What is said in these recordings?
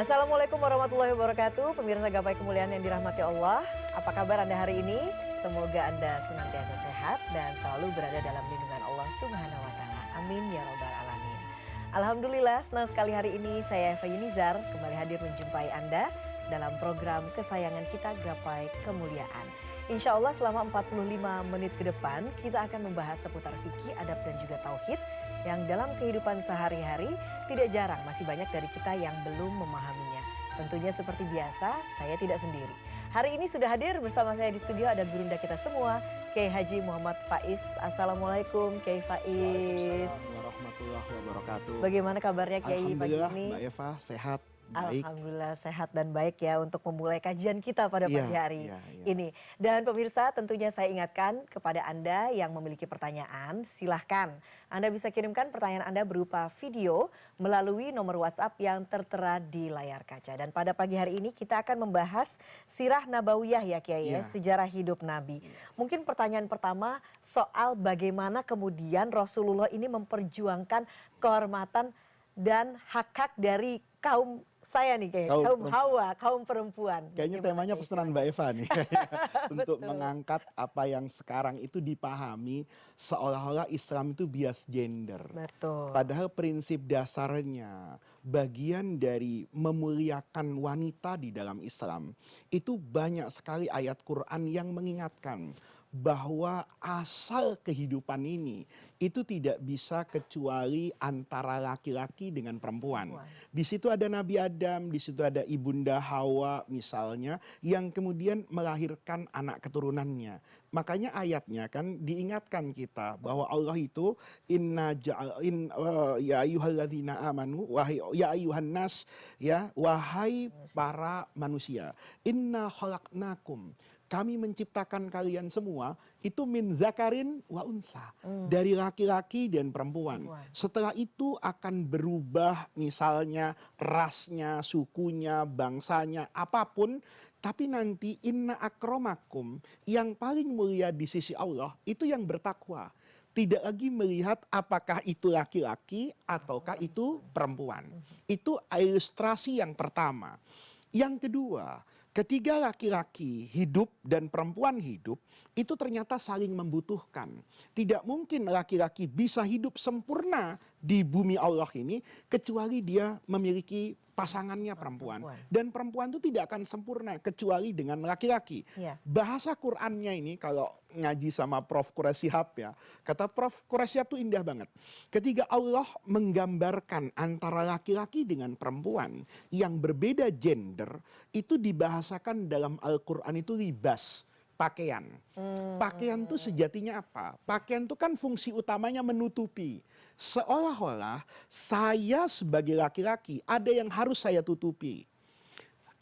Assalamualaikum warahmatullahi wabarakatuh. Pemirsa Gapai Kemuliaan yang dirahmati Allah. Apa kabar Anda hari ini? Semoga Anda senantiasa sehat dan selalu berada dalam lindungan Allah Subhanahu wa taala. Amin ya rabbal alamin. Alhamdulillah, senang sekali hari ini saya Eva Yunizar kembali hadir menjumpai Anda dalam program kesayangan kita Gapai Kemuliaan. Insya Allah selama 45 menit ke depan kita akan membahas seputar fikih, adab dan juga tauhid yang dalam kehidupan sehari-hari tidak jarang masih banyak dari kita yang belum memahaminya. Tentunya seperti biasa, saya tidak sendiri. Hari ini sudah hadir bersama saya di studio ada gurunda kita semua, Kiai Haji Muhammad Faiz. Assalamualaikum Kiai Faiz. Waalaikumsalam warahmatullahi wabarakatuh. Bagaimana kabarnya Kiai pagi ini? Mbak Eva sehat. Baik. Alhamdulillah sehat dan baik ya untuk memulai kajian kita pada pagi hari ini. Dan pemirsa tentunya saya ingatkan kepada Anda yang memiliki pertanyaan, silahkan Anda bisa kirimkan pertanyaan Anda berupa video melalui nomor WhatsApp yang tertera di layar kaca. Dan pada pagi hari ini kita akan membahas sirah nabawiyah ya Kiai ya, sejarah hidup Nabi. Mungkin pertanyaan pertama soal bagaimana kemudian Rasulullah ini memperjuangkan kehormatan dan hak-hak dari kaum saya nih kayak kaum Hawa, kaum perempuan. Kayaknya temanya pesanan Mbak Eva nih. Untuk mengangkat apa yang sekarang itu dipahami seolah-olah Islam itu bias gender. Betul. Padahal prinsip dasarnya bagian dari memuliakan wanita di dalam Islam itu banyak sekali ayat Quran yang mengingatkan bahwa asal kehidupan ini itu tidak bisa kecuali antara laki-laki dengan perempuan. Di situ ada Nabi Adam, di situ ada Ibunda Hawa misalnya yang kemudian melahirkan anak keturunannya. Makanya ayatnya kan diingatkan kita bahwa Allah itu ya ayyuhalladzina amanu wahai ya ayyuhan nas ya wahai para manusia inna khalaqnakum, kami menciptakan kalian semua itu min zakarin wa unsa, dari laki-laki dan perempuan. Setelah itu akan berubah misalnya rasnya, sukunya, bangsanya, apapun. Tapi nanti inna akromakum, yang paling mulia di sisi Allah itu yang bertakwa. Tidak lagi melihat apakah itu laki-laki ataukah itu perempuan. Itu ilustrasi yang pertama. Yang kedua, ketika laki-laki hidup dan perempuan hidup, itu ternyata saling membutuhkan. Tidak mungkin laki-laki bisa hidup sempurna di bumi Allah ini, kecuali dia memiliki pasangannya perempuan. Dan perempuan itu tidak akan sempurna, kecuali dengan laki-laki. Bahasa Qur'annya ini, kalau ngaji sama Prof. Quraish Shihab ya, kata Prof. Quraish Shihab itu indah banget. Ketika Allah menggambarkan antara laki-laki dengan perempuan yang berbeda gender, itu dibahasakan dalam Al-Quran itu libas, pakaian. Pakaian itu sejatinya apa? Pakaian itu kan fungsi utamanya menutupi. Seolah-olah saya sebagai laki-laki ada yang harus saya tutupi.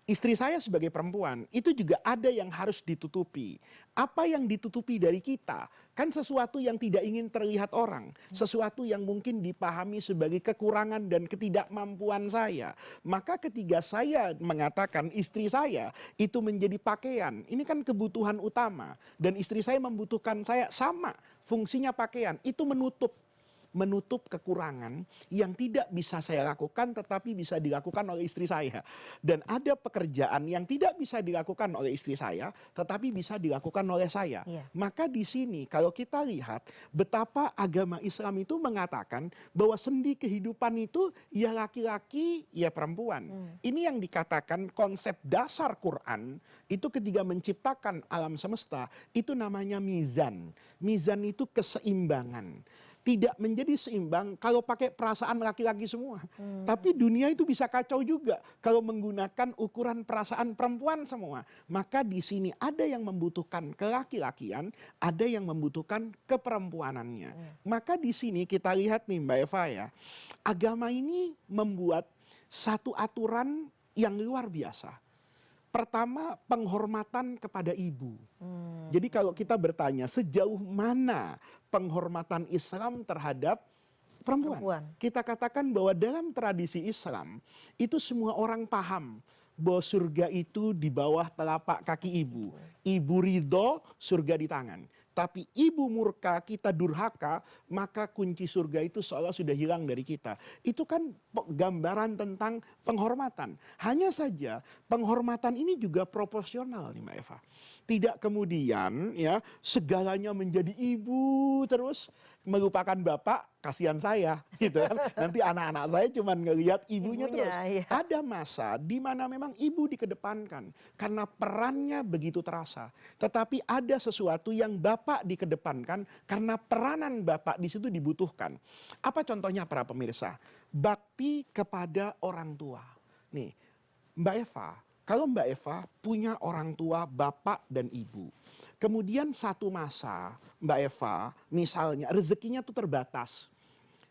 Istri saya sebagai perempuan itu juga ada yang harus ditutupi. Apa yang ditutupi dari kita kan sesuatu yang tidak ingin terlihat orang, sesuatu yang mungkin dipahami sebagai kekurangan dan ketidakmampuan saya. Maka ketika saya mengatakan istri saya itu menjadi pakaian, ini kan kebutuhan utama, dan istri saya membutuhkan saya sama, fungsinya pakaian itu menutup kekurangan yang tidak bisa saya lakukan tetapi bisa dilakukan oleh istri saya. Dan ada pekerjaan yang tidak bisa dilakukan oleh istri saya tetapi bisa dilakukan oleh saya. Maka di sini kalau kita lihat betapa agama Islam itu mengatakan bahwa sendi kehidupan itu ya laki-laki ya perempuan. Ini yang dikatakan konsep dasar Quran itu ketika menciptakan alam semesta itu namanya mizan. Mizan itu keseimbangan. Tidak menjadi seimbang kalau pakai perasaan laki-laki semua. Tapi dunia itu bisa kacau juga kalau menggunakan ukuran perasaan perempuan semua. Maka di sini ada yang membutuhkan kelaki-lakian, ada yang membutuhkan keperempuanannya. Maka di sini kita lihat nih Mbak Eva ya, agama ini membuat satu aturan yang luar biasa. Pertama, penghormatan kepada ibu. Jadi kalau kita bertanya sejauh mana penghormatan Islam terhadap perempuan, kita katakan bahwa dalam tradisi Islam itu semua orang paham bahwa surga itu di bawah telapak kaki ibu. Ibu ridho, surga di tangan. Tapi ibu murka, kita durhaka, maka kunci surga itu seolah sudah hilang dari kita. Itu kan gambaran tentang penghormatan. Hanya saja penghormatan ini juga proporsional nih Mbak Eva. Tidak kemudian ya segalanya menjadi ibu terus melupakan bapak, kasihan saya gitu kan. Nanti anak-anak saya cuma ngelihat ibunya terus. Iya. Ada masa di mana memang ibu dikedepankan karena perannya begitu terasa. Tetapi ada sesuatu yang bapak dikedepankan karena peranan bapak di situ dibutuhkan. Apa contohnya para pemirsa? Bakti kepada orang tua. Nih, Mbak Eva, kalau Mbak Eva punya orang tua, bapak dan ibu. Kemudian satu masa Mbak Eva, misalnya rezekinya tuh terbatas.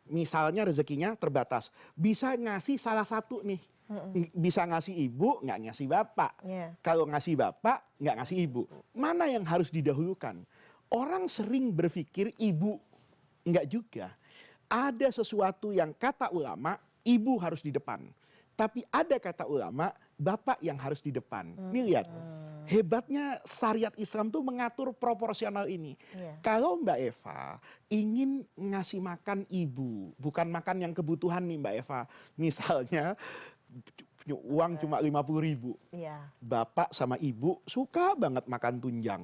Misalnya rezekinya terbatas. Bisa ngasih salah satu nih. Bisa ngasih ibu, nggak ngasih bapak. Yeah. Kalau ngasih bapak, nggak ngasih ibu. Mana yang harus didahulukan? Orang sering berpikir ibu. Nggak juga. Ada sesuatu yang kata ulama, ibu harus di depan. Tapi ada kata ulama, bapak yang harus di depan. Nih lihat, hebatnya syariat Islam tuh mengatur proporsional ini. Yeah. Kalau Mbak Eva ingin ngasih makan ibu, bukan makan yang kebutuhan nih Mbak Eva. Misalnya punya uang cuma 50.000. Yeah. Bapak sama ibu suka banget makan tunjang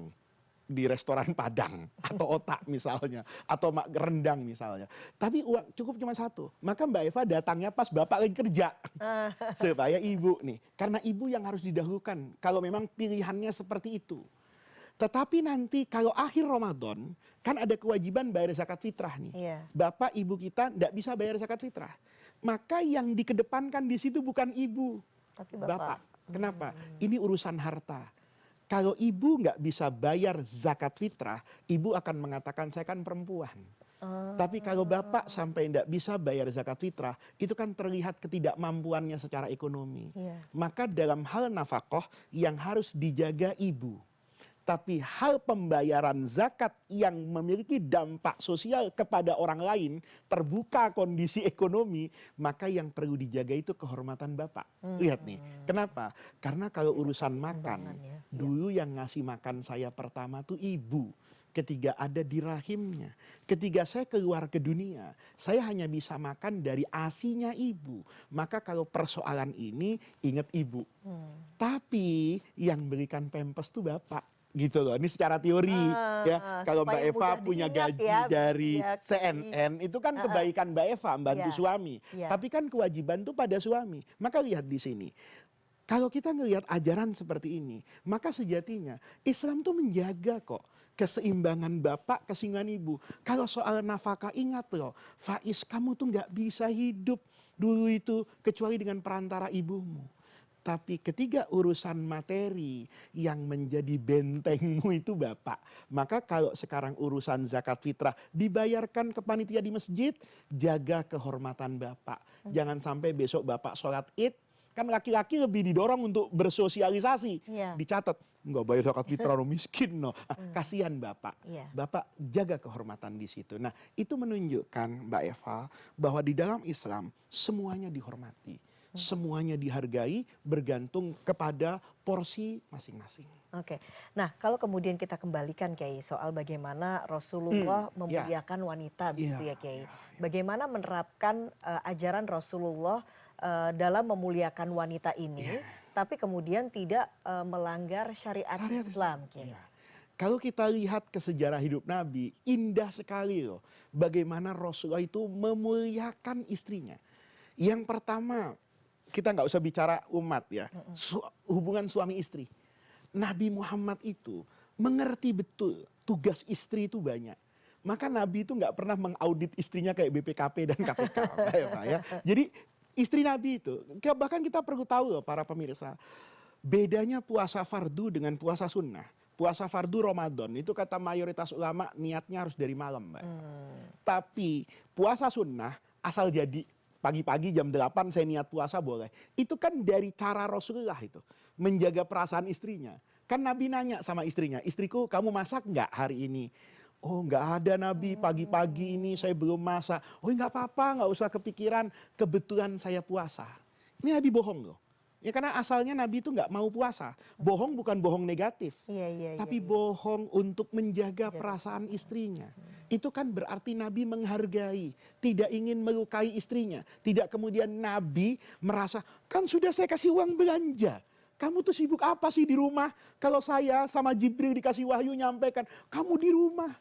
di restoran Padang atau otak misalnya atau rendang misalnya, tapi uang cukup cuma satu, maka Mbak Eva datangnya pas bapak lagi kerja supaya ibu nih, karena ibu yang harus didahulukan kalau memang pilihannya seperti itu. Tetapi nanti kalau akhir Ramadan kan ada kewajiban bayar zakat fitrah nih. Yeah. Bapak ibu kita tidak bisa bayar zakat fitrah, maka yang dikedepankan di situ bukan ibu, tapi bapak. Kenapa? Ini urusan harta. Kalau ibu nggak bisa bayar zakat fitrah, ibu akan mengatakan saya kan perempuan. Tapi kalau bapak sampai tidak bisa bayar zakat fitrah, itu kan terlihat ketidakmampuannya secara ekonomi. Yeah. Maka dalam hal nafkah yang harus dijaga ibu. Tapi hal pembayaran zakat yang memiliki dampak sosial kepada orang lain, terbuka kondisi ekonomi, maka yang perlu dijaga itu kehormatan bapak. Lihat nih, kenapa? Karena kalau urusan makan, dulu yang ngasih makan saya pertama tuh ibu. Ketika ada di rahimnya, ketika saya keluar ke dunia, saya hanya bisa makan dari asinya ibu. Maka kalau persoalan ini, ingat ibu. Tapi yang berikan pempes tuh bapak. Gitu loh, ini secara teori ya. Kalau Mbak Eva punya gaji dari CNN, itu kan kebaikan Mbak Eva, membantu suami. Tapi kan kewajiban tuh pada suami. Maka lihat di sini. Kalau kita ngelihat ajaran seperti ini, maka sejatinya Islam tuh menjaga kok keseimbangan bapak, keseimbangan ibu. Kalau soal nafkah, ingat loh, Faiz, kamu tuh nggak bisa hidup dulu itu kecuali dengan perantara ibumu. Tapi ketika urusan materi yang menjadi bentengmu itu bapak, maka kalau sekarang urusan zakat fitrah dibayarkan ke panitia di masjid, jaga kehormatan bapak. Jangan sampai besok bapak sholat id, kan laki-laki lebih didorong untuk bersosialisasi. Dicatat, nggak bayar zakat fitrah, miskin. Kasihan bapak. Bapak jaga kehormatan di situ. Nah, itu menunjukkan Mbak Eva bahwa di dalam Islam semuanya dihormati. Semuanya dihargai bergantung kepada porsi masing-masing. Oke, nah kalau kemudian kita kembalikan Kiai soal bagaimana Rasulullah memuliakan wanita begitu ya Kiai. Bagaimana menerapkan ajaran Rasulullah dalam memuliakan wanita ini, tapi kemudian tidak melanggar syariat Islam Kiai. Kalau kita lihat ke sejarah hidup Nabi, indah sekali loh. Bagaimana Rasulullah itu memuliakan istrinya. Yang pertama, kita nggak usah bicara umat ya, hubungan suami istri. Nabi Muhammad itu mengerti betul tugas istri itu banyak. Maka Nabi itu nggak pernah mengaudit istrinya kayak BPKP dan KPK. Ya. Jadi istri Nabi itu, bahkan kita perlu tahu loh para pemirsa, bedanya puasa fardu dengan puasa sunnah. Puasa fardu Ramadan itu kata mayoritas ulama niatnya harus dari malam, Mbak. Tapi puasa sunnah asal jadi pagi-pagi jam 8 saya niat puasa boleh. Itu kan dari cara Rasulullah itu. Menjaga perasaan istrinya. Kan Nabi nanya sama istrinya, istriku kamu masak nggak hari ini? Oh nggak ada Nabi, pagi-pagi ini saya belum masak. Oh nggak apa-apa, nggak usah kepikiran, kebetulan saya puasa. Ini Nabi bohong loh. Ya karena asalnya Nabi itu nggak mau puasa. Bohong bukan bohong negatif, Iya, iya, iya, tapi iya. bohong untuk menjaga Menjaga perasaan perasaan. istrinya. Itu kan berarti Nabi menghargai, tidak ingin melukai istrinya. Tidak kemudian Nabi merasa, kan sudah saya kasih uang belanja. Kamu tuh sibuk apa sih di rumah? Kalau saya sama Jibril dikasih wahyu nyampaikan, kamu di rumah.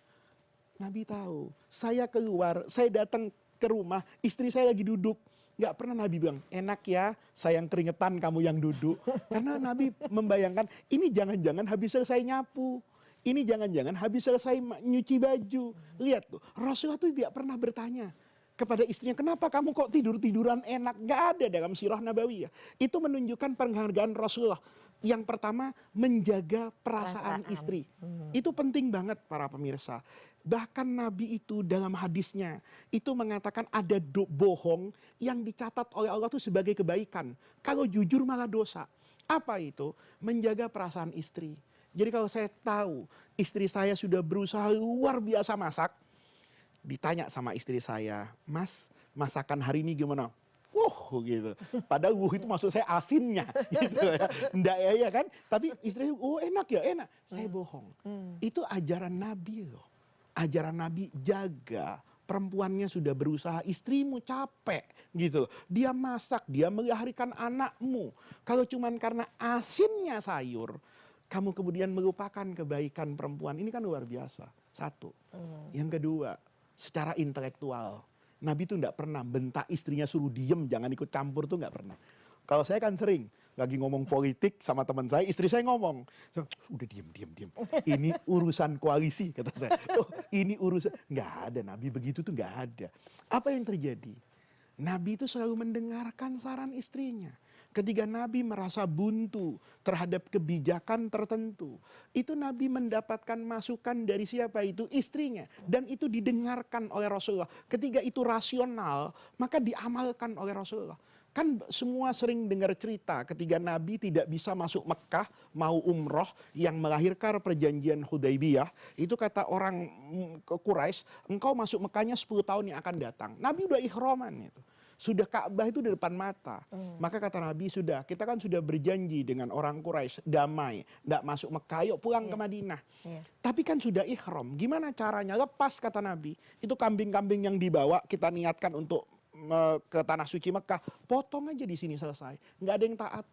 Nabi tahu, saya keluar, saya datang ke rumah, istri saya lagi duduk. Nggak pernah Nabi bilang, enak ya, saya yang keringetan, kamu yang duduk. Karena Nabi membayangkan, ini jangan-jangan habis selesai nyapu. Ini jangan-jangan habis selesai nyuci baju. Lihat tuh, Rasulullah tuh tidak pernah bertanya kepada istrinya, kenapa kamu kok tidur-tiduran enak? Nggak ada dalam sirah Nabawiyah. Itu menunjukkan penghargaan Rasulullah. Yang pertama, menjaga perasaan istri. Itu penting banget para pemirsa. Bahkan Nabi itu dalam hadisnya, itu mengatakan ada bohong yang dicatat oleh Allah itu sebagai kebaikan. Kalau jujur malah dosa. Apa itu? Menjaga perasaan istri. Jadi kalau saya tahu istri saya sudah berusaha luar biasa masak, ditanya sama istri saya, Mas, masakan hari ini gimana? Gitu. Padahal itu maksud saya asinnya gitu ya. Enggak ya kan? Tapi istri, enak ya, enak. Saya bohong. Itu ajaran Nabi loh. Ajaran Nabi, jaga perempuannya sudah berusaha, istrimu capek gitu. Dia masak, dia melahirkan anakmu. Kalau cuman karena asinnya sayur, kamu kemudian melupakan kebaikan perempuan, ini kan luar biasa. Satu. Yang kedua, secara intelektual, Nabi itu tidak pernah bentak istrinya suruh diem, jangan ikut campur, tuh nggak pernah. Kalau saya kan sering lagi ngomong politik sama teman saya, istri saya ngomong, udah diem. Ini urusan koalisi, kata saya. Oh, ini urusan, nggak ada Nabi begitu tuh nggak ada. Apa yang terjadi? Nabi itu selalu mendengarkan saran istrinya. Ketika Nabi merasa buntu terhadap kebijakan tertentu, itu Nabi mendapatkan masukan dari siapa itu? Istrinya. Dan itu didengarkan oleh Rasulullah. Ketika itu rasional, maka diamalkan oleh Rasulullah. Kan semua sering dengar cerita ketika Nabi tidak bisa masuk Mekah, mau umroh, yang melahirkan perjanjian Hudaybiyah, itu kata orang Quraisy, engkau masuk Mekahnya 10 tahun yang akan datang. Nabi udah ihraman itu. Sudah Ka'bah itu di depan mata. Maka kata Nabi, sudah, kita kan sudah berjanji dengan orang Quraisy, damai, tidak masuk Mekah, yuk pulang ke Madinah. Tapi kan sudah ihram, gimana caranya? Lepas, kata Nabi. Itu kambing-kambing yang dibawa, kita niatkan untuk ke tanah suci Mekah, potong aja di sini selesai. Nggak ada yang taat.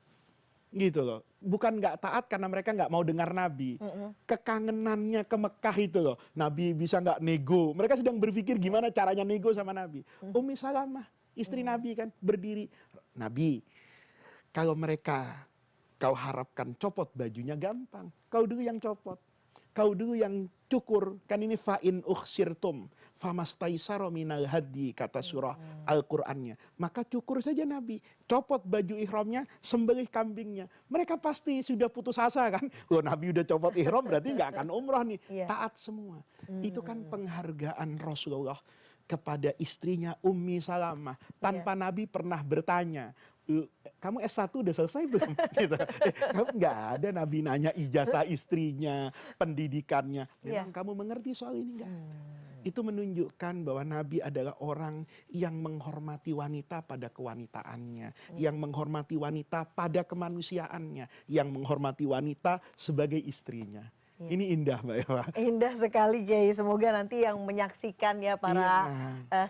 Gitu loh. Bukan nggak taat karena mereka nggak mau dengar Nabi. Kekangenannya ke Mekah itu loh. Nabi bisa nggak nego. Mereka sedang berpikir gimana caranya nego sama Nabi. Ummi Salamah, istri Nabi kan berdiri. Nabi, kalau mereka kau harapkan copot bajunya gampang. Kau dulu yang copot. Kau dulu yang cukur. Kan ini fa'in ukhsirtum famastaisaro minal hadi, kata surah Al-Qur'annya. Maka cukur saja Nabi. Copot baju ihramnya, sembelih kambingnya. Mereka pasti sudah putus asa kan. Loh, Nabi udah copot ihram berarti nggak akan umrah nih. Taat semua. Itu kan penghargaan Rasulullah kepada istrinya Ummi Salamah. Tanpa Nabi pernah bertanya, kamu S1 udah selesai belum? Gitu. Kamu nggak ada Nabi nanya ijazah istrinya, pendidikannya. Memang kamu mengerti soal ini nggak? Itu menunjukkan bahwa Nabi adalah orang yang menghormati wanita pada kewanitaannya, yang menghormati wanita pada kemanusiaannya, yang menghormati wanita sebagai istrinya. Ini indah Mbak Eva. Indah sekali Kiai, semoga nanti yang menyaksikan ya para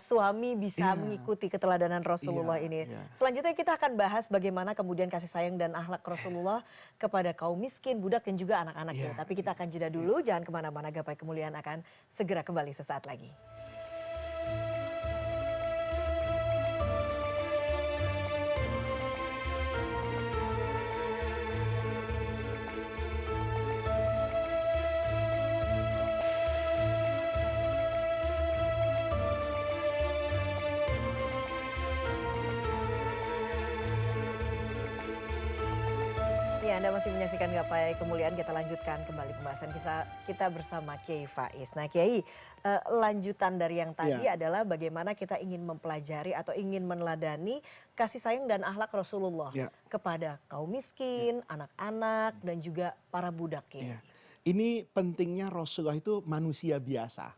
suami bisa mengikuti keteladanan Rasulullah ini. Selanjutnya kita akan bahas bagaimana kemudian kasih sayang dan akhlak Rasulullah kepada kaum miskin, budak dan juga anak-anaknya. Tapi kita akan jeda dulu, jangan kemana-mana, Gapai Kemuliaan akan segera kembali sesaat lagi. Ya, Anda masih menyaksikan Gapai Kemuliaan, kita lanjutkan kembali pembahasan kita bersama Kiai Faiz. Nah Kiai, lanjutan dari yang tadi adalah bagaimana kita ingin mempelajari atau ingin meneladani kasih sayang dan akhlak Rasulullah kepada kaum miskin, anak-anak dan juga para budak. Ini pentingnya Rasulullah itu manusia biasa.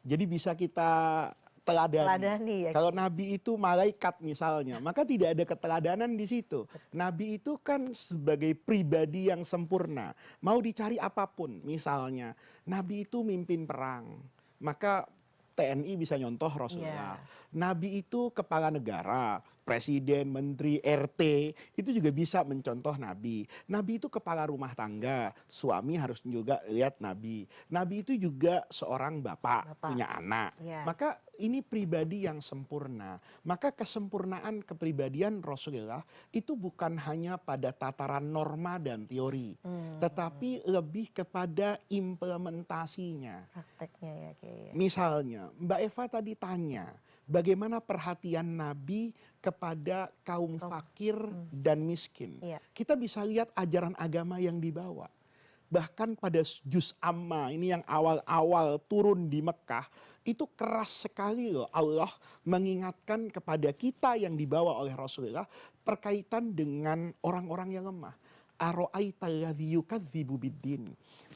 Jadi bisa kita teladani. Teladani ya. Kalau Nabi itu malaikat misalnya, maka tidak ada keteladanan di situ. Nabi itu kan sebagai pribadi yang sempurna. Mau dicari apapun, misalnya Nabi itu mimpin perang, maka TNI bisa nyontoh Rasulullah. Nabi itu kepala negara, presiden, menteri, RT, itu juga bisa mencontoh Nabi. Nabi itu kepala rumah tangga, suami harus juga lihat Nabi. Nabi itu juga seorang bapak. Punya anak. Maka ini pribadi yang sempurna. Maka kesempurnaan kepribadian Rasulullah itu bukan hanya pada tataran norma dan teori, tetapi lebih kepada implementasinya. Prakteknya ya, Kiai. Misalnya, Mbak Eva tadi tanya, bagaimana perhatian Nabi kepada kaum fakir dan miskin. Kita bisa lihat ajaran agama yang dibawa. Bahkan pada juz amma ini yang awal-awal turun di Mekah, itu keras sekali loh Allah mengingatkan kepada kita yang dibawa oleh Rasulullah berkaitan dengan orang-orang yang lemah. Ara'aita alladzi yukadzibu biddin.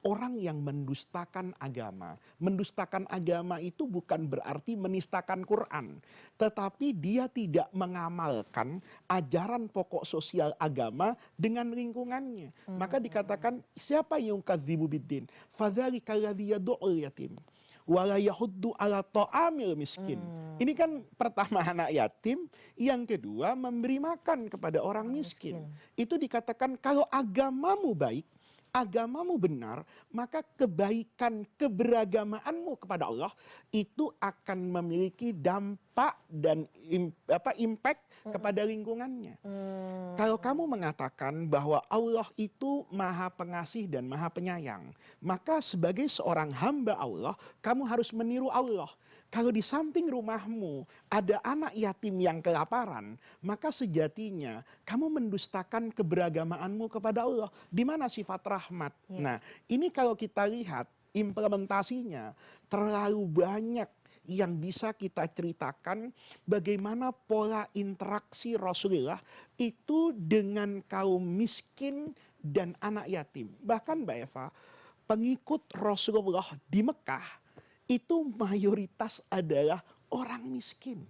Orang yang mendustakan agama. Mendustakan agama itu bukan berarti menistakan Quran. Tetapi dia tidak mengamalkan ajaran pokok sosial agama dengan lingkungannya. Maka dikatakan, siapa yang yukadzibu biddin? Fadzalika alladzi yad'ul yatim wala yahuddu ala ta'amil miskin. Ini kan pertama anak yatim, yang kedua memberi makan kepada orang miskin. Itu dikatakan kalau agamamu baik, agamamu benar, maka kebaikan keberagamaanmu kepada Allah itu akan memiliki dampak dan impact kepada lingkungannya. Kalau kamu mengatakan bahwa Allah itu maha pengasih dan maha penyayang, maka sebagai seorang hamba Allah, kamu harus meniru Allah. Kalau di samping rumahmu ada anak yatim yang kelaparan, maka sejatinya kamu mendustakan keberagamaanmu kepada Allah. Di mana sifat rahmat? Nah, ini kalau kita lihat implementasinya terlalu banyak yang bisa kita ceritakan bagaimana pola interaksi Rasulullah itu dengan kaum miskin dan anak yatim. Bahkan Mbak Eva, pengikut Rasulullah di Mekah itu mayoritas adalah orang miskin.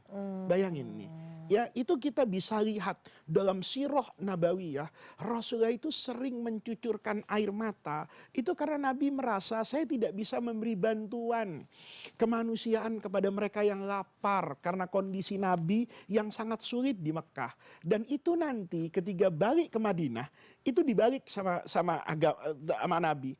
Bayangin nih. Ya, itu kita bisa lihat dalam sirah nabawiyah, Rasulullah itu sering mencucurkan air mata. Itu karena Nabi merasa saya tidak bisa memberi bantuan kemanusiaan kepada mereka yang lapar karena kondisi Nabi yang sangat sulit di Mekah. Dan itu nanti ketika balik ke Madinah, itu dibalik sama Nabi.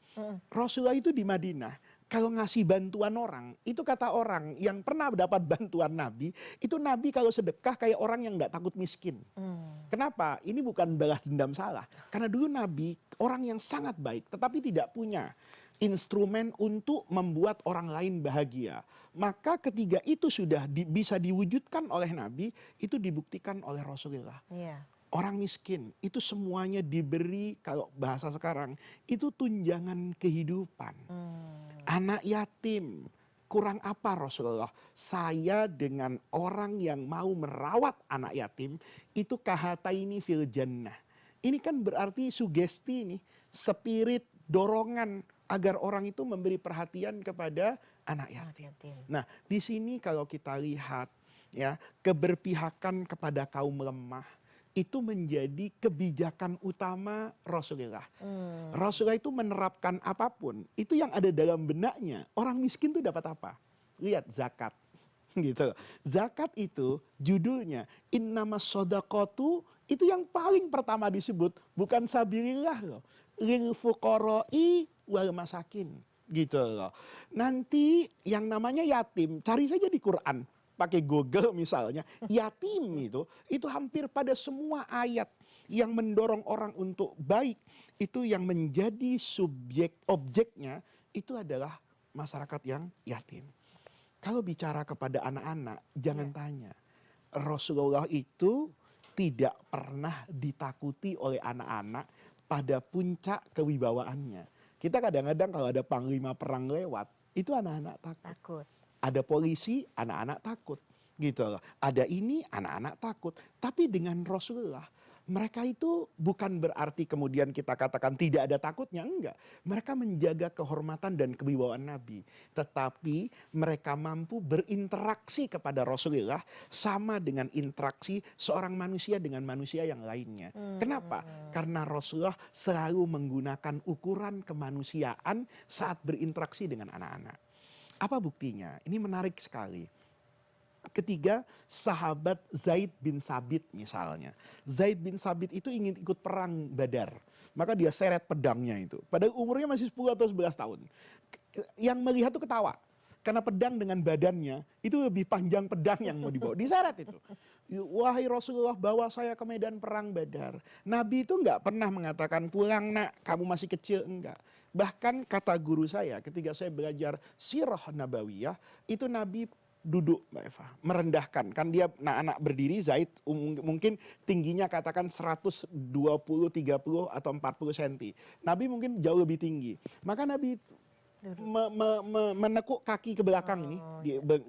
Rasulullah itu di Madinah, kalau ngasih bantuan orang, itu kata orang yang pernah dapat bantuan Nabi, itu Nabi kalau sedekah kayak orang yang nggak takut miskin. Kenapa? Ini bukan balas dendam salah. Karena dulu Nabi orang yang sangat baik, tetapi tidak punya instrumen untuk membuat orang lain bahagia. Maka ketika itu sudah bisa diwujudkan oleh Nabi, itu dibuktikan oleh Rasulullah. Orang miskin itu semuanya diberi, kalau bahasa sekarang, itu tunjangan kehidupan. Anak yatim, kurang apa Rasulullah? Saya dengan orang yang mau merawat anak yatim, itu kahataini fil jannah. Ini kan berarti sugesti nih, spirit, dorongan agar orang itu memberi perhatian kepada anak yatim. Nah, di sini kalau kita lihat ya, keberpihakan kepada kaum lemah itu menjadi kebijakan utama Rasulullah. Rasulullah itu menerapkan apapun, itu yang ada dalam benaknya. Orang miskin itu dapat apa? Lihat zakat. Gitu. Zakat itu judulnya innamas shadaqatu, itu yang paling pertama disebut, bukan sabilillah loh. Lil fuqara'i wal masakin. Gitu loh. Nanti yang namanya yatim, cari saja di Quran. Pakai Google misalnya, yatim itu hampir pada semua ayat yang mendorong orang untuk baik, itu yang menjadi objeknya itu adalah masyarakat yang yatim. Kalau bicara kepada anak-anak, jangan tanya. Rasulullah itu tidak pernah ditakuti oleh anak-anak pada puncak kewibawaannya. Kita kadang-kadang kalau ada panglima perang lewat, itu anak-anak takut. Ada polisi, anak-anak takut. Gitu loh. Ada ini, anak-anak takut. Tapi dengan Rasulullah, mereka itu bukan berarti kemudian kita katakan tidak ada takutnya, enggak. Mereka menjaga kehormatan dan kewibawaan Nabi. Tetapi mereka mampu berinteraksi kepada Rasulullah sama dengan interaksi seorang manusia dengan manusia yang lainnya. Kenapa? Karena Rasulullah selalu menggunakan ukuran kemanusiaan saat berinteraksi dengan anak-anak. Apa buktinya? Ini menarik sekali. Ketiga, sahabat Zaid bin Sabit misalnya. Zaid bin Sabit itu ingin ikut perang Badar. Maka dia seret pedangnya itu. Padahal umurnya masih 10 atau 11 tahun. Yang melihat itu ketawa. Karena pedang dengan badannya itu lebih panjang pedang yang mau dibawa. Diseret itu. Wahai Rasulullah, bawa saya ke medan perang Badar. Nabi itu nggak pernah mengatakan pulang nak, kamu masih kecil, enggak. Bahkan kata guru saya ketika saya belajar sirah nabawiyah, itu Nabi duduk Mbak Eva, merendahkan. Kan dia anak-anak berdiri, Zaid mungkin tingginya katakan 120, 30 atau 40 cm. Nabi mungkin jauh lebih tinggi. Maka Nabi menekuk kaki ke belakang ini,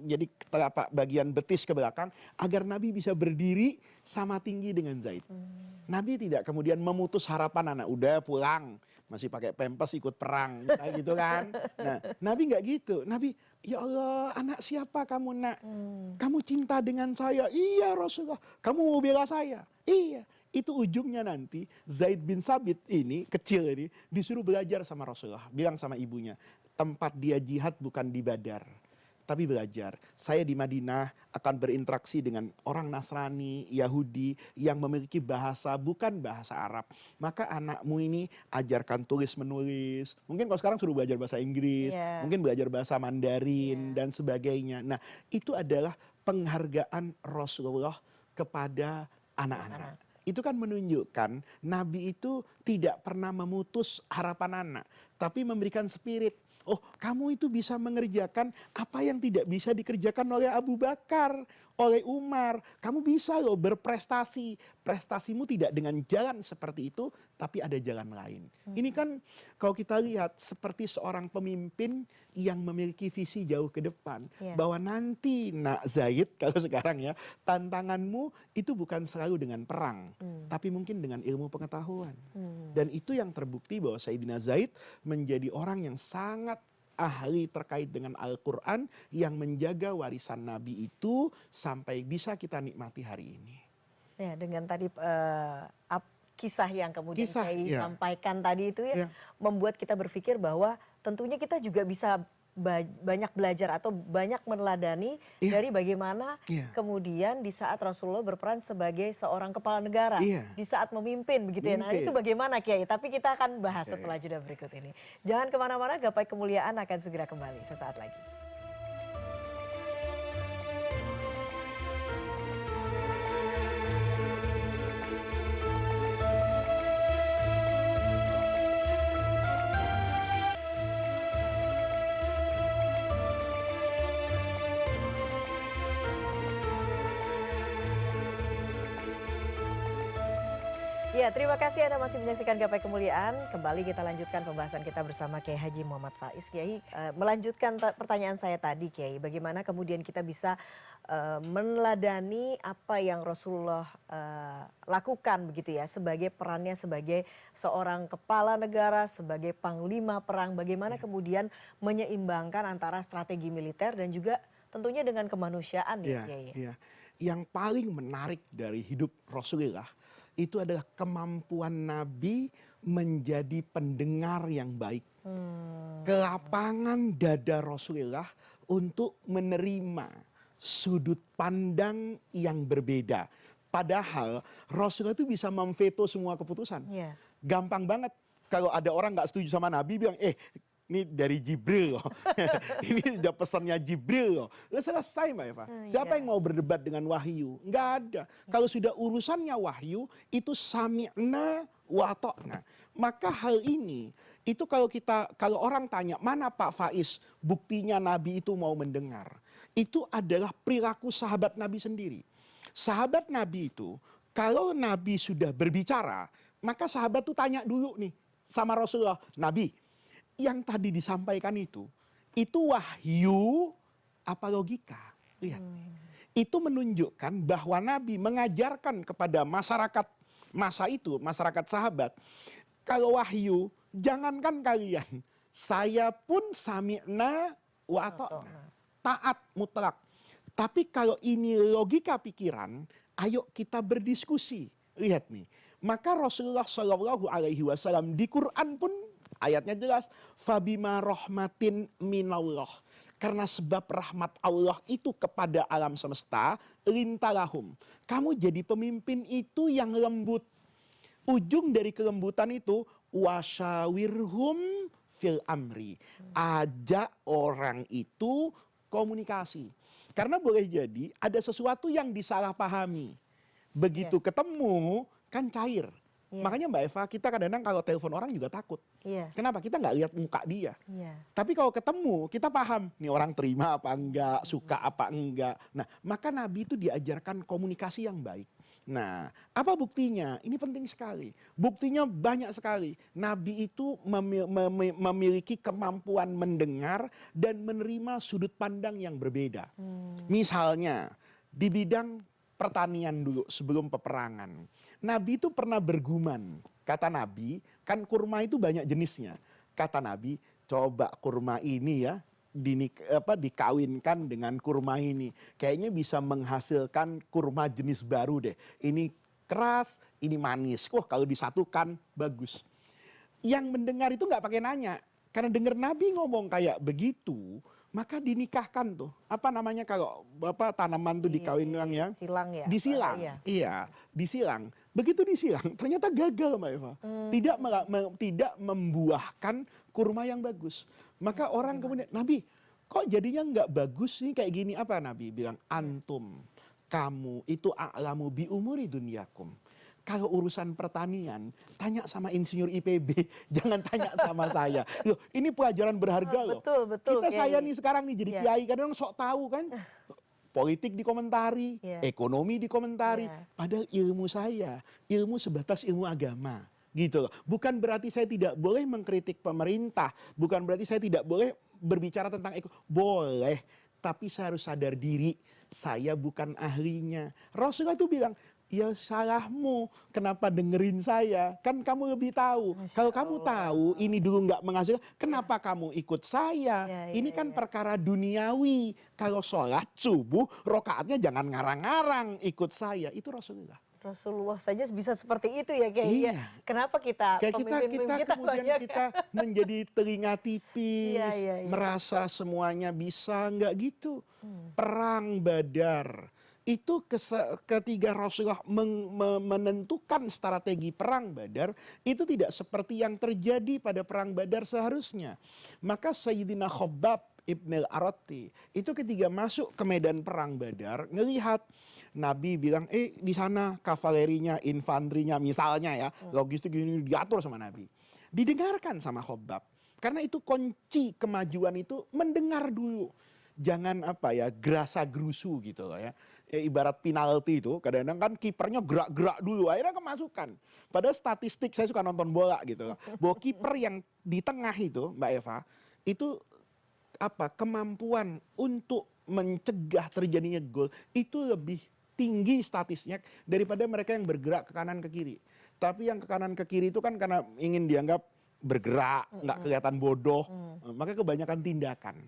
jadi telapak bagian betis ke belakang, agar Nabi bisa berdiri sama tinggi dengan Zaid. Nabi tidak kemudian memutus harapan anak, udah pulang, masih pakai pempes ikut perang, gitu kan. Nah, Nabi nggak gitu. Nabi, ya Allah, anak siapa kamu nak? Kamu cinta dengan saya? Iya Rasulullah. Kamu mau bela saya? Iya. Itu ujungnya nanti Zaid bin Sabit ini, kecil ini, disuruh belajar sama Rasulullah. Bilang sama ibunya, tempat dia jihad bukan di Badar, tapi belajar. Saya di Madinah akan berinteraksi dengan orang Nasrani, Yahudi yang memiliki bahasa bukan bahasa Arab. Maka anakmu ini ajarkan tulis menulis. Mungkin kalau sekarang suruh belajar bahasa Inggris, mungkin belajar bahasa Mandarin dan sebagainya. Nah, itu adalah penghargaan Rasulullah kepada anak-anak. Itu kan menunjukkan Nabi itu tidak pernah memutus harapan anak, tapi memberikan spirit. Oh, kamu itu bisa mengerjakan apa yang tidak bisa dikerjakan oleh Abu Bakar, oleh Umar. Kamu bisa loh berprestasi. Prestasimu tidak dengan jalan seperti itu, tapi ada jalan lain. Ini kan kalau kita lihat seperti seorang pemimpin yang memiliki visi jauh ke depan. Bahwa nanti nak Zaid, kalau sekarang ya, tantanganmu itu bukan selalu dengan perang, tapi mungkin dengan ilmu pengetahuan. Dan itu yang terbukti bahwa Sayyidina Zaid menjadi orang yang sangat ahli terkait dengan Al-Quran yang menjaga warisan Nabi itu sampai bisa kita nikmati hari ini. Ya, dengan tadi kisah yang kemudian Kiai sampaikan tadi itu membuat kita berpikir bahwa tentunya kita juga bisa banyak belajar atau banyak meneladani dari bagaimana kemudian di saat Rasulullah berperan sebagai seorang kepala negara, di saat memimpin begitu ya. Nah, itu bagaimana Kiai? Tapi kita akan bahas setelah jeda berikut ini. Jangan kemana-mana, Gapai Kemuliaan akan segera kembali sesaat lagi. Ya, terima kasih Anda masih menyaksikan Gapai Kemuliaan. Kembali kita lanjutkan pembahasan kita bersama Kiai Haji Muhammad Faiz. Kiai, melanjutkan pertanyaan saya tadi Kiai, bagaimana kemudian kita bisa meneladani apa yang Rasulullah lakukan begitu ya, sebagai perannya sebagai seorang kepala negara, sebagai panglima perang, bagaimana kemudian menyeimbangkan antara strategi militer dan juga tentunya dengan kemanusiaan ya Kiai. Yang paling menarik dari hidup Rasulullah itu adalah kemampuan Nabi menjadi pendengar yang baik. Kelapangan dada Rasulullah untuk menerima sudut pandang yang berbeda. Padahal Rasulullah itu bisa memveto semua keputusan. Gampang banget. Kalau ada orang nggak setuju sama Nabi, bilang, ini dari Jibril loh. Ini sudah pesannya Jibril loh. Udah selesai Mbak Eva. Siapa yang mau berdebat dengan wahyu? Nggak ada. Kalau sudah urusannya wahyu, itu sami'na wa ta'na. Maka hal ini, itu kalau orang tanya, mana Pak Faiz buktinya Nabi itu mau mendengar? Itu adalah perilaku sahabat Nabi sendiri. Sahabat Nabi itu, kalau Nabi sudah berbicara, maka sahabat tuh tanya dulu nih sama Rasulullah, Nabi, yang tadi disampaikan itu wahyu apa logika? Lihat. Itu menunjukkan bahwa Nabi mengajarkan kepada masyarakat masa itu, masyarakat sahabat, kalau wahyu, jangankan kalian, saya pun sami'na wa ata'na. Nah, Taat mutlak. Tapi kalau ini logika pikiran, ayo kita berdiskusi. Lihat nih. Maka Rasulullah Shallallahu Alaihi Wasallam di Quran pun ayatnya jelas, fabima rahmatin minallah. Karena sebab rahmat Allah itu kepada alam semesta, lintalahum. Kamu jadi pemimpin itu yang lembut. Ujung dari kelembutan itu, wasyawirhum fil amri. Ajak orang itu komunikasi. Karena boleh jadi ada sesuatu yang disalahpahami. Begitu ketemu, kan cair. Iya. Makanya Mbak Eva, kita kadang-kadang kalau telepon orang juga takut. Iya. Kenapa? Kita nggak lihat muka dia. Iya. Tapi kalau ketemu, kita paham. Nih orang terima apa enggak, suka apa enggak. Nah, maka Nabi itu diajarkan komunikasi yang baik. Nah, apa buktinya? Ini penting sekali. Buktinya banyak sekali. Nabi itu memiliki kemampuan mendengar dan menerima sudut pandang yang berbeda. Misalnya, di bidang pertanian dulu sebelum peperangan. Nabi itu pernah bergumam. Kata Nabi, kan kurma itu banyak jenisnya. Kata Nabi, coba kurma ini ya, dikawinkan dengan kurma ini. Kayaknya bisa menghasilkan kurma jenis baru deh. Ini keras, ini manis. Wah, kalau disatukan bagus. Yang mendengar itu nggak pakai nanya. Karena dengar Nabi ngomong kayak begitu, maka dinikahkan tuh. Apa namanya kalau tanaman tuh dikawinkan ya? Silang ya? Disilang. Iya, disilang. Begitu disilang, ternyata gagal Mbak Eva. Tidak membuahkan kurma yang bagus. Maka orang kemudian, Nabi, kok jadinya nggak bagus nih kayak gini? Apa Nabi bilang? Antum, kamu itu a'lamu bi umuri dunyakum. Kalau urusan pertanian, tanya sama insinyur IPB, jangan tanya sama saya. Loh, ini pelajaran berharga loh. Betul. Kita saya nih sekarang nih jadi kiai, kadang sok tahu kan. Politik dikomentari, ekonomi dikomentari. Padahal ilmu saya, ilmu sebatas ilmu agama. Gitu loh. Bukan berarti saya tidak boleh mengkritik pemerintah. Bukan berarti saya tidak boleh berbicara tentang ekonomi. Boleh. Tapi saya harus sadar diri, saya bukan ahlinya. Rasulullah itu bilang, ya salahmu, kenapa dengerin saya? Kan kamu lebih tahu. Kalau kamu tahu ini dulu nggak menghasilkan, kenapa kamu ikut saya? Ini kan perkara duniawi. Kalau sholat subuh, rokaatnya jangan ngarang-ngarang, ikut saya. Itu Rasulullah. Rasulullah saja bisa seperti itu ya kayaknya. Iya. Kenapa kita kita kemudian kita menjadi telinga tipis, merasa semuanya bisa, nggak gitu. Perang Badar itu ketika Rasulullah menentukan strategi perang Badar, itu tidak seperti yang terjadi pada perang Badar seharusnya. Maka Sayyidina Khabbab Ibn al-Aratti itu ketika masuk ke medan perang Badar, ngelihat Nabi bilang, di sana kavalerinya, infanterinya misalnya ya, logistik ini diatur sama Nabi. Didengarkan sama Khabbab. Karena itu kunci kemajuan itu mendengar dulu. Jangan gerasa gerusu gitu loh ya. Ibarat penalti itu, kadang-kadang kan kipernya gerak-gerak dulu, akhirnya kemasukan. Padahal statistik, saya suka nonton bola gitu loh. Bahwa kiper yang di tengah itu, Mbak Eva, itu kemampuan untuk mencegah terjadinya gol, itu lebih tinggi statistiknya daripada mereka yang bergerak ke kanan ke kiri. Tapi yang ke kanan ke kiri itu kan karena ingin dianggap bergerak, nggak kelihatan bodoh, maka kebanyakan tindakan,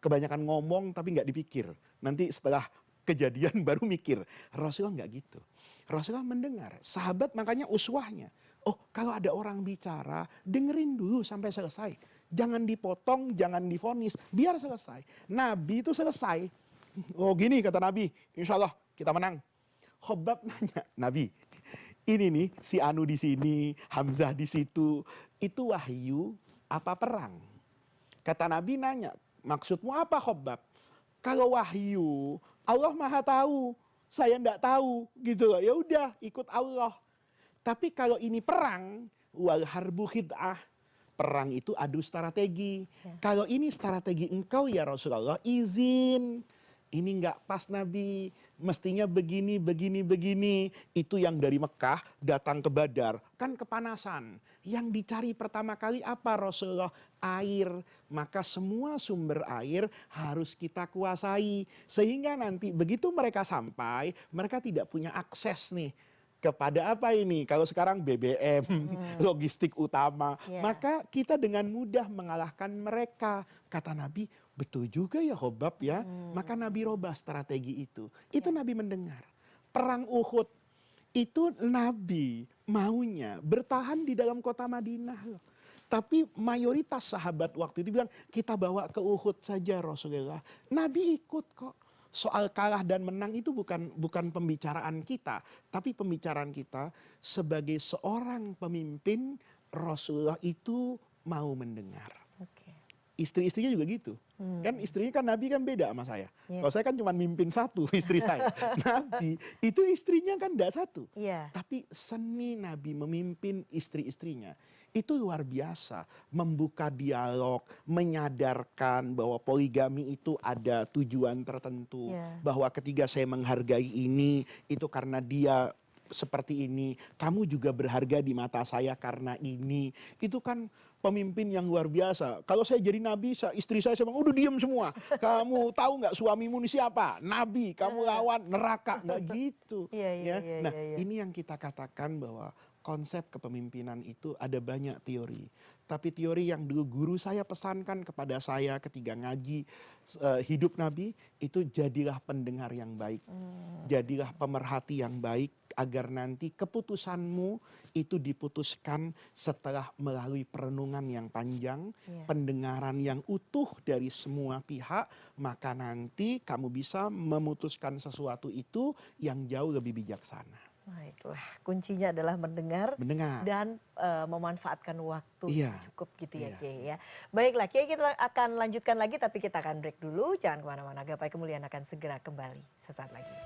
kebanyakan ngomong tapi nggak dipikir. Nanti setelah kejadian baru mikir. Rasulullah nggak gitu. Rasulullah mendengar. Sahabat makanya uswahnya. Oh, kalau ada orang bicara, dengerin dulu sampai selesai. Jangan dipotong, jangan divonis, biar selesai. Nabi itu selesai. Oh gini kata Nabi, insya Allah kita menang. Khabbab nanya, Nabi, ini nih si Anu di sini, Hamzah di situ, itu wahyu apa perang? Kata Nabi nanya, maksudmu apa Khabbab? Kalau wahyu, Allah Maha tahu, saya enggak tahu, gitu loh. Ya udah, ikut Allah. Tapi kalau ini perang, wal harbu khid'ah, perang itu adu strategi. Kalau ini strategi engkau ya Rasulullah, izin. Ini nggak pas Nabi, mestinya begini, begini, begini. Itu yang dari Mekah datang ke Badar, kan kepanasan. Yang dicari pertama kali apa Rasulullah? Air. Maka semua sumber air harus kita kuasai. Sehingga nanti begitu mereka sampai, mereka tidak punya akses nih. kepada apa ini? Kalau sekarang BBM, logistik utama, Ya. maka kita dengan mudah mengalahkan mereka. Kata Nabi, betul juga ya Khobab ya. Maka Nabi robah strategi itu. Itu Ya. Nabi mendengar. Perang Uhud, itu Nabi maunya bertahan di dalam kota Madinah loh. Tapi mayoritas sahabat waktu itu bilang, kita bawa ke Uhud saja Rasulullah. Nabi ikut kok. Soal kalah dan menang itu bukan pembicaraan kita, tapi pembicaraan kita sebagai seorang pemimpin. Rasulullah itu mau mendengar. Oke. Istri-istrinya juga gitu. Kan istrinya kan Nabi kan beda sama saya. Iya. Kalau saya kan cuma mimpin satu istri saya. Nabi itu istrinya kan tidak satu. Iya. Tapi seni Nabi memimpin istri-istrinya itu luar biasa. Membuka dialog, menyadarkan bahwa poligami itu ada tujuan tertentu. Iya. Bahwa ketika saya menghargai ini, itu karena dia seperti ini. Kamu juga berharga di mata saya karena ini. Itu kan pemimpin yang luar biasa. Kalau saya jadi nabi, istri saya bilang, udah diem semua. Kamu tahu nggak suamimu ini siapa? Nabi. Kamu lawan neraka. Nggak gitu. Iya. Nah, ini yang kita katakan bahwa konsep kepemimpinan itu ada banyak teori. Tapi teori yang dulu guru saya pesankan kepada saya ketika ngaji hidup Nabi, itu jadilah pendengar yang baik. Jadilah pemerhati yang baik, agar nanti keputusanmu itu diputuskan setelah melalui perenungan yang panjang, pendengaran yang utuh dari semua pihak, maka nanti kamu bisa memutuskan sesuatu itu yang jauh lebih bijaksana. Baiklah, kuncinya adalah mendengar. Dan memanfaatkan waktu yang cukup gitu ya Kiai ya. Baiklah Kiai, kita akan lanjutkan lagi, tapi kita akan break dulu. Jangan kemana-mana, Gapai Kemuliaan akan segera kembali sesaat lagi.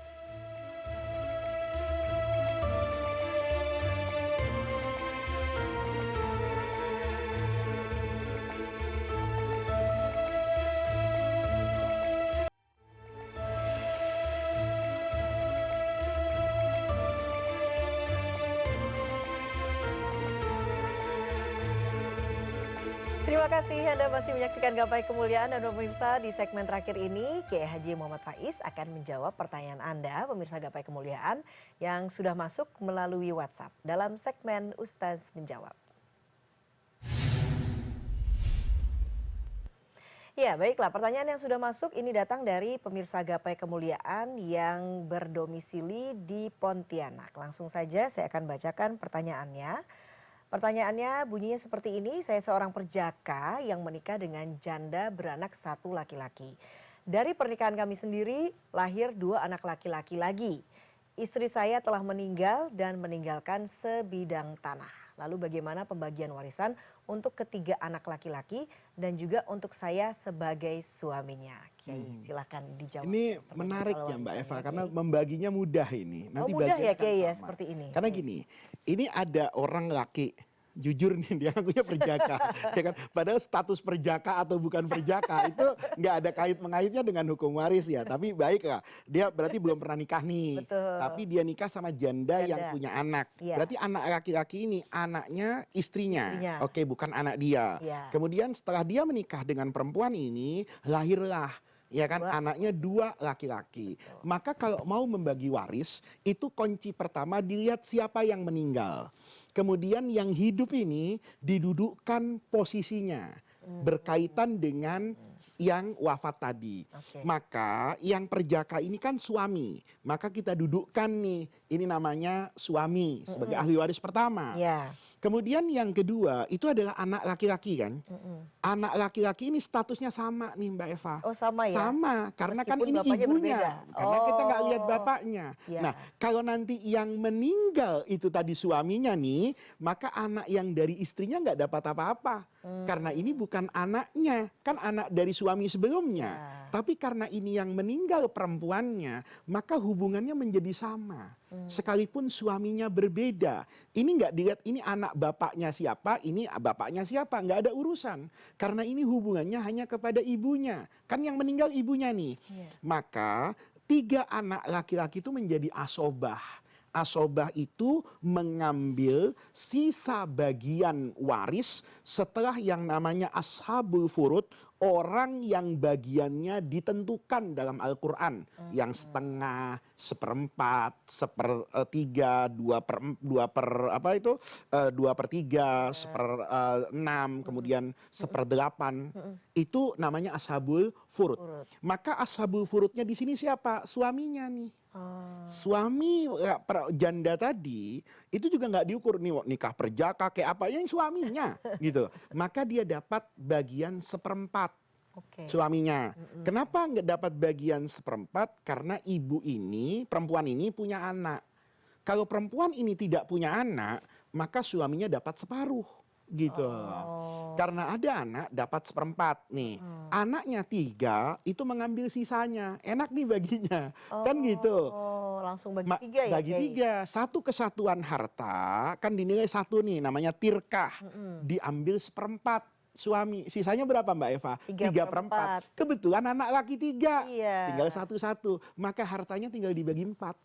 Terima kasih Anda masih menyaksikan Gapai Kemuliaan, dan pemirsa di segmen terakhir ini Kiai Haji Muhammad Faiz akan menjawab pertanyaan Anda pemirsa Gapai Kemuliaan yang sudah masuk melalui WhatsApp dalam segmen Ustaz Menjawab. Ya baiklah, pertanyaan yang sudah masuk ini datang dari pemirsa Gapai Kemuliaan yang berdomisili di Pontianak. Langsung saja saya akan bacakan pertanyaannya. Pertanyaannya bunyinya seperti ini, saya seorang perjaka yang menikah dengan janda beranak satu laki-laki. Dari pernikahan kami sendiri lahir 2 anak laki-laki lagi. Istri saya telah meninggal dan meninggalkan sebidang tanah. Lalu bagaimana pembagian warisan untuk ketiga anak laki-laki dan juga untuk saya sebagai suaminya? Kiai, silakan dijawab. Ini menarik ya Mbak Eva, karena membaginya mudah ini. Nanti mudah ya Kiai ya seperti ini. Karena gini, ini ada orang laki, jujur nih dia ngakunya perjaka, ya kan? Padahal status perjaka atau bukan perjaka itu nggak ada kait-mengaitnya dengan hukum waris ya. Tapi baiklah, dia berarti belum pernah nikah nih. Betul. Tapi dia nikah sama janda yang punya anak. Berarti anak laki-laki ini anaknya istrinya. Oke, bukan anak dia. Kemudian setelah dia menikah dengan perempuan ini, lahirlah ya kan anaknya 2 laki-laki. Maka kalau mau membagi waris, itu kunci pertama dilihat siapa yang meninggal. Kemudian yang hidup ini didudukkan posisinya berkaitan dengan yang wafat tadi. Maka yang perjaka ini kan suami. Maka kita dudukkan nih, ini namanya suami sebagai ahli waris pertama. Kemudian yang kedua itu adalah anak laki-laki kan. Anak laki-laki ini statusnya sama nih Mbak Eva. Oh sama ya? Sama, karena meskipun kan ini ibunya. Karena kita nggak lihat bapaknya. Nah kalau nanti yang meninggal itu tadi suaminya nih, maka anak yang dari istrinya nggak dapat apa-apa. Karena ini bukan anaknya, kan anak dari suami sebelumnya. Tapi karena ini yang meninggal perempuannya, maka hubungannya menjadi sama. Sekalipun suaminya berbeda. Ini nggak dilihat ini anak bapaknya siapa, ini bapaknya siapa, nggak ada urusan. Karena ini hubungannya hanya kepada ibunya. Kan yang meninggal ibunya nih. Maka 3 anak laki-laki itu menjadi asobah. Asobah itu mengambil sisa bagian waris setelah yang namanya ashabul furud, orang yang bagiannya ditentukan dalam Al-Quran, yang setengah, seperempat, sepertiga, apa itu, 2/3, seperenam, kemudian seperdelapan, itu namanya ashabul furud. Maka ashabul furudnya di sini siapa? Suaminya nih. Suami janda tadi itu juga nggak diukur nih nikah perjaka kayak apa yang suaminya gitu. Maka dia dapat bagian seperempat. Suaminya. Kenapa nggak dapat bagian seperempat? Karena ibu ini, perempuan ini punya anak. Kalau perempuan ini tidak punya anak, maka suaminya dapat separuh gitu. Karena ada anak dapat seperempat nih. Anaknya 3 itu mengambil sisanya. Enak nih baginya. Kan gitu. Langsung bagi 3 ya? Bagi 3. Satu kesatuan harta kan dinilai 1 nih, namanya tirkah. Diambil seperempat suami. Sisanya berapa Mbak Eva? 3/4. Kebetulan anak laki 3. Tinggal 1-1. Maka hartanya tinggal dibagi 4.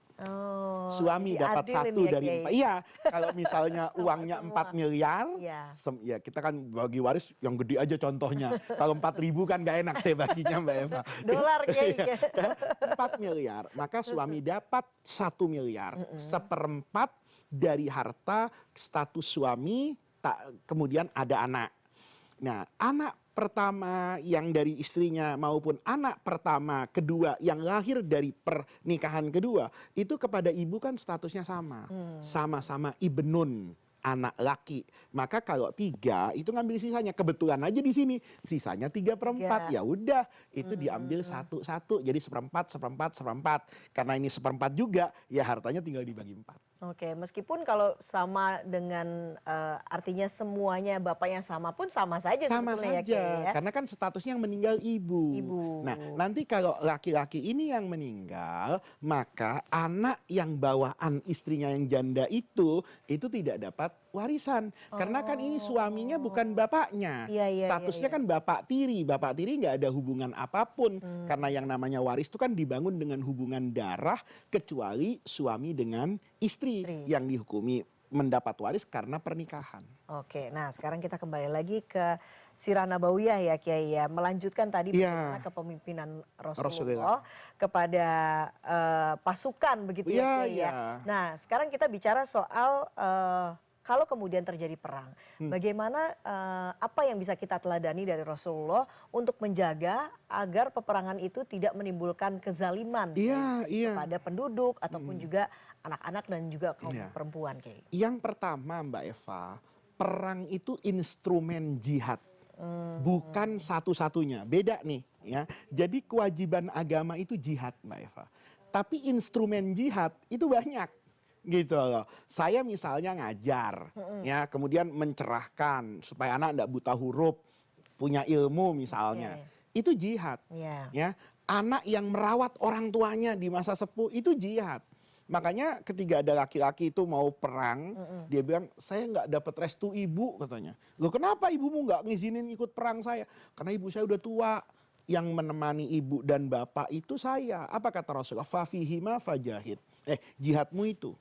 Suami dapat 1 dari 4. Iya, kalau misalnya uangnya 4 miliar, ya kita kan bagi waris yang gede aja contohnya. Kalau 4.000 kan gak enak saya baginya Mbak Eva. Dolar Kiai. 4 miliar, maka suami dapat 1 miliar. Seperempat dari harta status suami, kemudian ada anak. Nah, anak pertama yang dari istrinya maupun anak pertama, kedua yang lahir dari pernikahan kedua, itu kepada ibu kan statusnya sama. Sama-sama ibnun, anak laki. Maka kalau 3 itu ngambil sisanya. Kebetulan aja di sini sisanya 3/4. Ya udah, itu diambil 1-1. Jadi seperempat, seperempat, seperempat. Karena ini seperempat juga, ya hartanya tinggal dibagi 4. Oke, meskipun kalau sama dengan artinya semuanya bapaknya sama pun sama saja sama sebetulnya saja, ya. karena kan statusnya yang meninggal ibu. Nah, nanti kalau laki-laki ini yang meninggal, maka anak yang bawaan istrinya yang janda itu tidak dapat warisan. Karena kan ini suaminya bukan bapaknya. Statusnya kan bapak tiri. Bapak tiri nggak ada hubungan apapun. Karena yang namanya waris itu kan dibangun dengan hubungan darah, kecuali suami dengan istri yang dihukumi mendapat waris karena pernikahan. Oke, nah sekarang kita kembali lagi ke Sirah Nabawiyah ya Kiai ya. Melanjutkan tadi bagaimana kepemimpinan Rasulullah kepada pasukan begitu ya Kiai ya. Nah sekarang kita bicara soal kalau kemudian terjadi perang, bagaimana apa yang bisa kita teladani dari Rasulullah untuk menjaga agar peperangan itu tidak menimbulkan kezaliman kepada penduduk ataupun juga anak-anak dan juga kaum perempuan Kiai. Yang pertama Mbak Eva, perang itu instrumen jihad. Bukan satu-satunya, beda nih ya. Jadi kewajiban agama itu jihad Mbak Eva. Tapi instrumen jihad itu banyak. Gitu loh. Saya misalnya ngajar ya, kemudian mencerahkan supaya anak tidak buta huruf, punya ilmu misalnya. Itu jihad. Ya. Anak yang merawat orang tuanya di masa sepuh itu jihad. Makanya ketika ada laki-laki itu mau perang, dia bilang, saya nggak dapat restu ibu katanya. Loh kenapa ibumu nggak ngizinin ikut perang saya? Karena ibu saya udah tua. Yang menemani ibu dan bapak itu saya. Apa kata Rasulullah? Fafihima fajahid. Jihadmu itu.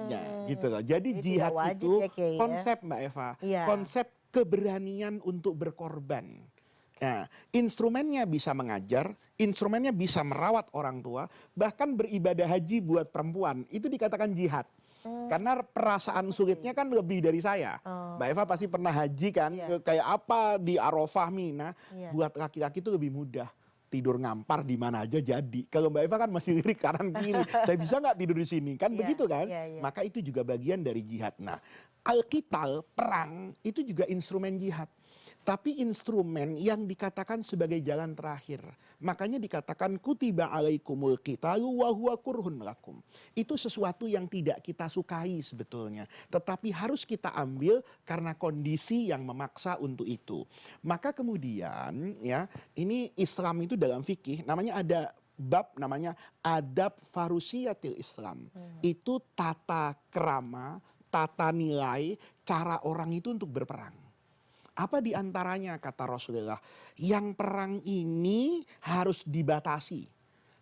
Ya, gitu loh. Jadi jihad itu konsep Mbak Eva. Konsep keberanian untuk berkorban. Nah, instrumennya bisa mengajar, instrumennya bisa merawat orang tua, bahkan beribadah haji buat perempuan, itu dikatakan jihad. Karena perasaan sulitnya kan lebih dari saya. Mbak Eva pasti pernah haji kan, kayak apa di Arafah, Mina, buat laki-laki itu lebih mudah. Tidur ngampar di mana aja jadi. Kalau Mbak Eva kan masih lirik kanan kiri, saya bisa nggak tidur di sini? Kan begitu kan? Maka itu juga bagian dari jihad. Nah, al-qital, perang, itu juga instrumen jihad. Tapi instrumen yang dikatakan sebagai jalan terakhir. Makanya dikatakan kutiba alaikumul qitalu wa huwa kurhun lakum. Itu sesuatu yang tidak kita sukai sebetulnya. Tetapi harus kita ambil karena kondisi yang memaksa untuk itu. Maka kemudian ya, ini Islam itu dalam fikih namanya ada bab namanya adab farusiyatil Islam. Itu tata krama, tata nilai, cara orang itu untuk berperang. Apa diantaranya kata Rasulullah? Yang perang ini harus dibatasi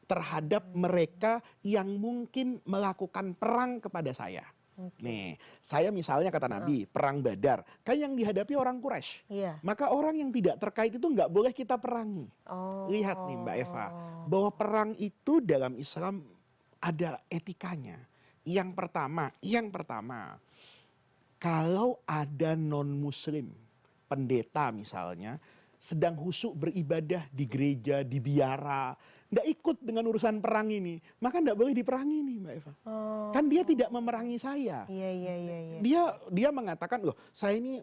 terhadap mereka yang mungkin melakukan perang kepada saya. Oke. Nih, saya misalnya kata Nabi, perang Badar, kan yang dihadapi orang Quraisy. Iya. Maka orang yang tidak terkait itu nggak boleh kita perangi. Lihat nih Mbak Eva, Oh. bahwa perang itu dalam Islam ada etikanya. Yang pertama, kalau ada non-muslim, pendeta misalnya, sedang khusyuk beribadah di gereja, di biara, nggak ikut dengan urusan perang ini, maka nggak boleh diperangi nih Mbak Eva. Oh. Kan dia tidak memerangi saya. Iya, iya, iya, iya. Dia mengatakan, loh saya ini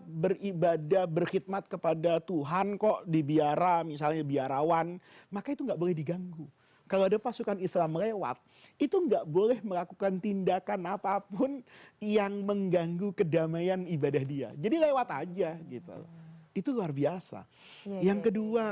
beribadah, berkhidmat kepada Tuhan kok di biara, misalnya biarawan, maka itu nggak boleh diganggu. Kalau ada pasukan Islam lewat, itu nggak boleh melakukan tindakan apapun yang mengganggu kedamaian ibadah dia. Jadi lewat aja gitu. Itu luar biasa. Iya, Yang iya, kedua,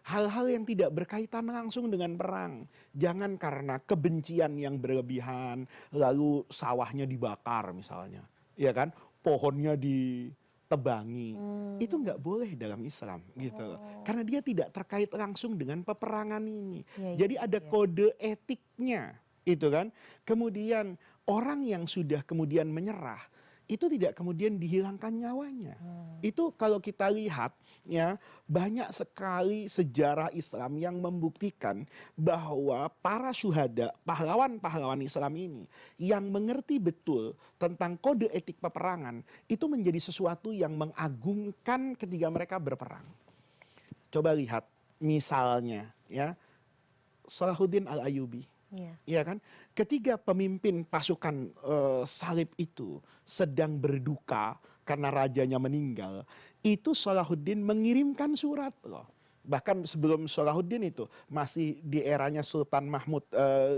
hal-hal yang tidak berkaitan langsung dengan perang. Jangan karena kebencian yang berlebihan, lalu sawahnya dibakar misalnya. Ya kan? Pohonnya ditebangi. Itu nggak boleh dalam Islam gitu loh. Karena dia tidak terkait langsung dengan peperangan ini. Iya, Jadi iya, ada iya. kode etiknya, itu kan. Kemudian orang yang sudah kemudian menyerah, itu tidak kemudian dihilangkan nyawanya. Itu kalau kita lihat ya, banyak sekali sejarah Islam yang membuktikan bahwa para syuhada, pahlawan-pahlawan Islam ini yang mengerti betul tentang kode etik peperangan, itu menjadi sesuatu yang mengagungkan ketika mereka berperang. Coba lihat misalnya ya, Salahuddin Al-Ayyubi. Iya. Iya kan? Ketika pemimpin pasukan salib itu sedang berduka karena rajanya meninggal, itu Salahuddin mengirimkan surat loh. Bahkan sebelum Salahuddin itu masih di eranya Sultan Mahmud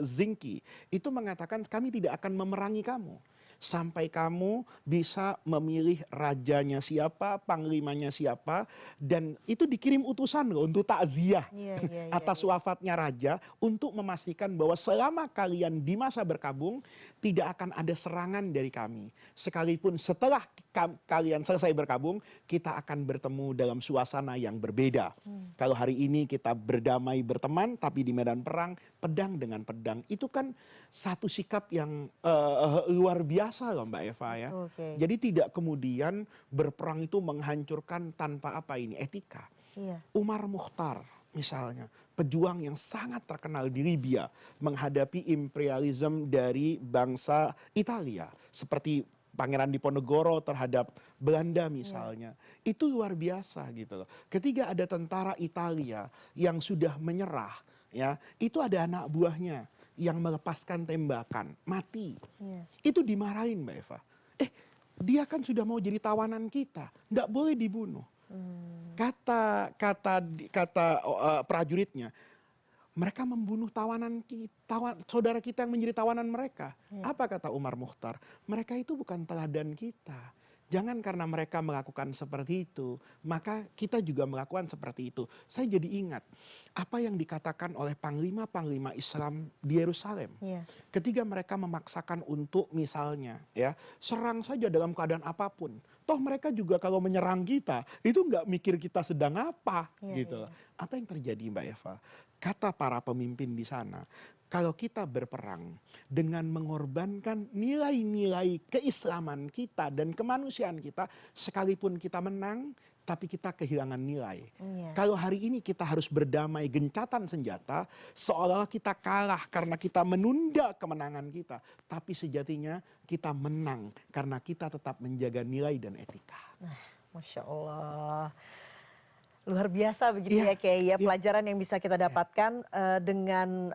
Zinki, itu mengatakan kami tidak akan memerangi kamu sampai kamu bisa memilih rajanya siapa, panglimanya siapa, dan itu dikirim utusan loh untuk takziah Iya, iya, iya, atas iya. wafatnya raja, untuk memastikan bahwa selama kalian di masa berkabung tidak akan ada serangan dari kami. Sekalipun setelah kalian selesai berkabung, kita akan bertemu dalam suasana yang berbeda. Kalau hari ini kita berdamai berteman, tapi di medan perang pedang dengan pedang, itu kan satu sikap yang luar biasa loh Mbak Eva ya. Oke. Jadi tidak kemudian berperang itu menghancurkan tanpa apa ini etika. Iya. Umar Mukhtar misalnya, pejuang yang sangat terkenal di Libya menghadapi imperialisme dari bangsa Italia, seperti Pangeran Diponegoro terhadap Belanda misalnya. Itu luar biasa gitu loh. Ketika ada tentara Italia yang sudah menyerah, ya, itu ada anak buahnya yang melepaskan tembakan, mati. Iya. Itu dimarahin Mbak Eva. Dia kan sudah mau jadi tawanan kita, nggak boleh dibunuh. Kata prajuritnya, mereka membunuh tawanan kita, saudara kita yang menjadi tawanan mereka. Apa kata Umar Mukhtar? Mereka itu bukan teladan kita. Jangan karena mereka melakukan seperti itu, maka kita juga melakukan seperti itu. Saya jadi ingat apa yang dikatakan oleh panglima-panglima Islam di Yerusalem. Iya. Ketika mereka memaksakan untuk misalnya ya, serang saja dalam keadaan apapun. Toh mereka juga kalau menyerang kita, itu nggak mikir kita sedang apa gitu. Apa yang terjadi Mbak Eva? Kata para pemimpin di sana, kalau kita berperang dengan mengorbankan nilai-nilai keislaman kita dan kemanusiaan kita, sekalipun kita menang, tapi kita kehilangan nilai. Kalau hari ini kita harus berdamai gencatan senjata, seolah-olah kita kalah karena kita menunda kemenangan kita. Tapi sejatinya kita menang karena kita tetap menjaga nilai dan etika. Masya Allah. Luar biasa begitu Iya, ya Kiai ya, iya. pelajaran yang bisa kita dapatkan dengan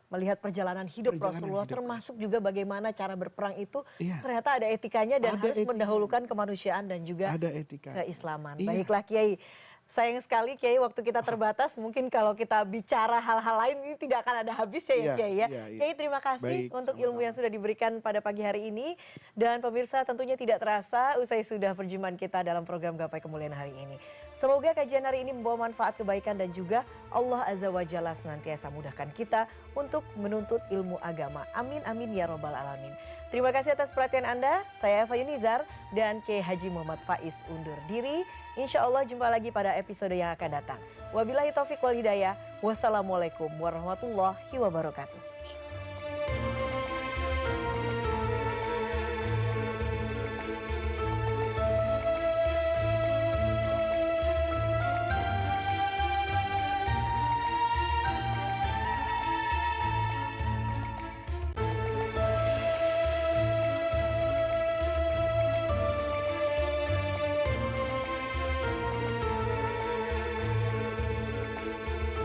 melihat perjalanan hidup Perjalanan Rasulullah, hidup termasuk juga bagaimana cara berperang itu Iya. ternyata ada etikanya dan Ada harus etika. mendahulukan kemanusiaan dan juga Ada etika. keislaman. Iya. Baiklah Kiai, sayang sekali Kiai waktu kita terbatas, mungkin kalau kita bicara hal-hal lain ini tidak akan ada habisnya ya Iya, Kiai ya. iya, iya. Kiai terima kasih Baik, untuk ilmu sama-sama. yang sudah diberikan pada pagi hari ini, dan pemirsa tentunya tidak terasa usai sudah perjumpaan kita dalam program Gapai Kemuliaan hari ini. Semoga kajian hari ini membawa manfaat, kebaikan, dan juga Allah Azza wa Jalla senantiasa mudahkan kita untuk menuntut ilmu agama. Amin, amin, ya robbal alamin. Terima kasih atas perhatian Anda. Saya Eva Yunizar dan Kiai Haji Muhammad Faiz undur diri. Insya Allah jumpa lagi pada episode yang akan datang. Wabillahi taufiq wal hidayah. Wassalamualaikum warahmatullahi wabarakatuh.